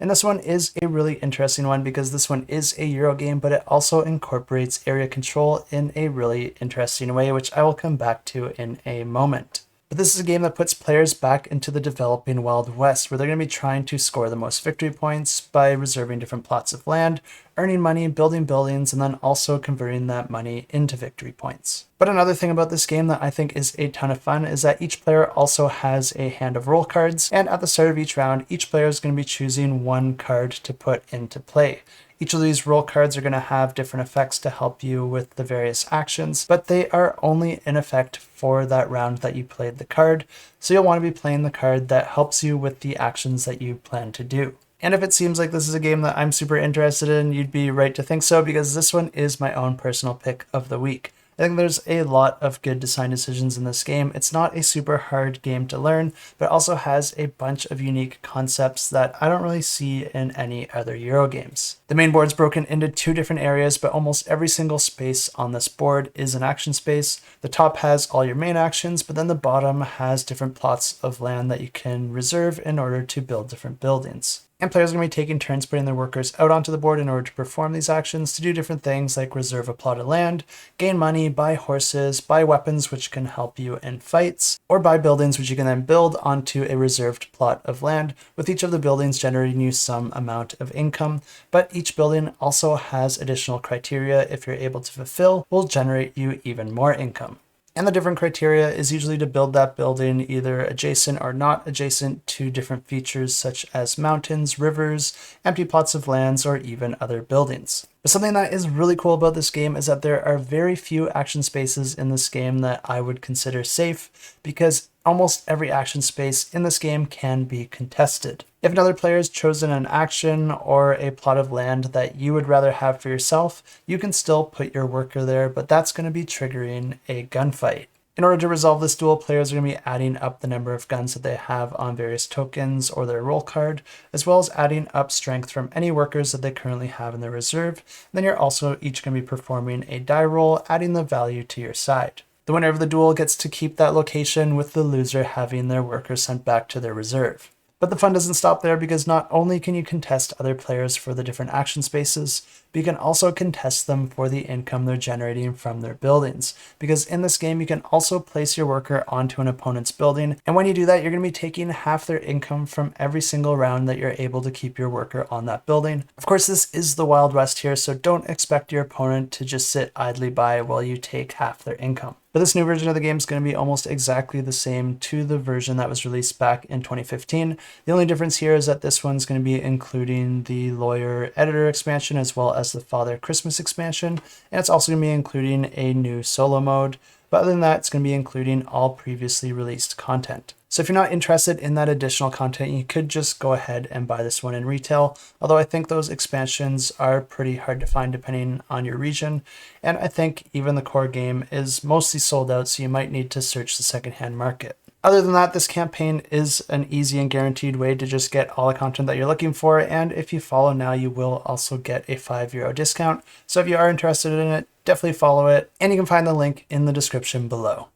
And this one is a really interesting one because this one is a Euro game, but it also incorporates area control in a really interesting way, which I will come back to in a moment. But this is a game that puts players back into the developing Wild West, where they're going to be trying to score the most victory points by reserving different plots of land, earning money, building buildings, and then also converting that money into victory points. But another thing about this game that I think is a ton of fun is that each player also has a hand of roll cards, and at the start of each round, each player is going to be choosing one card to put into play. Each of these roll cards are going to have different effects to help you with the various actions, but they are only in effect for that round that you played the card, so you'll want to be playing the card that helps you with the actions that you plan to do. And if it seems like this is a game that I'm super interested in, you'd be right to think so, because this one is my own personal pick of the week. I think there's a lot of good design decisions in this game. It's not a super hard game to learn, but also has a bunch of unique concepts that I don't really see in any other Euro games. The main board's broken into 2 different areas, but almost every single space on this board is an action space. The top has all your main actions, but then the bottom has different plots of land that you can reserve in order to build different buildings. And players are going to be taking turns putting their workers out onto the board in order to perform these actions to do different things like reserve a plot of land, gain money, buy horses, buy weapons which can help you in fights, or buy buildings which you can then build onto a reserved plot of land, with each of the buildings generating you some amount of income. But each building also has additional criteria if you're able to fulfill, will generate you even more income. And the different criteria is usually to build that building either adjacent or not adjacent to different features such as mountains, rivers, empty plots of lands, or even other buildings. But something that is really cool about this game is that there are very few action spaces in this game that I would consider safe, because almost every action space in this game can be contested. If another player has chosen an action or a plot of land that you would rather have for yourself, you can still put your worker there, but that's going to be triggering a gunfight. In order to resolve this duel, players are going to be adding up the number of guns that they have on various tokens or their roll card, as well as adding up strength from any workers that they currently have in their reserve. Then you're also each going to be performing a die roll, adding the value to your side. The winner of the duel gets to keep that location, with the loser having their workers sent back to their reserve. But the fun doesn't stop there, because not only can you contest other players for the different action spaces, but you can also contest them for the income they're generating from their buildings. Because in this game, you can also place your worker onto an opponent's building, and when you do that, you're going to be taking half their income from every single round that you're able to keep your worker on that building. Of course, this is the Wild West here, so don't expect your opponent to just sit idly by while you take half their income. But this new version of the game is going to be almost exactly the same to the version that was released back in 2015. The only difference here is that this one's going to be including the Lawyer Editor expansion as well as the Father Christmas expansion, and it's also going to be including a new solo mode. But other than that, it's going to be including all previously released content. So if you're not interested in that additional content, you could just go ahead and buy this one in retail, although I think those expansions are pretty hard to find depending on your region, and I think even the core game is mostly sold out, so you might need to search the secondhand market. Other than that, this campaign is an easy and guaranteed way to just get all the content that you're looking for, and if you follow now, you will also get a €5 discount. So if you are interested in it, definitely follow it, and you can find the link in the description below.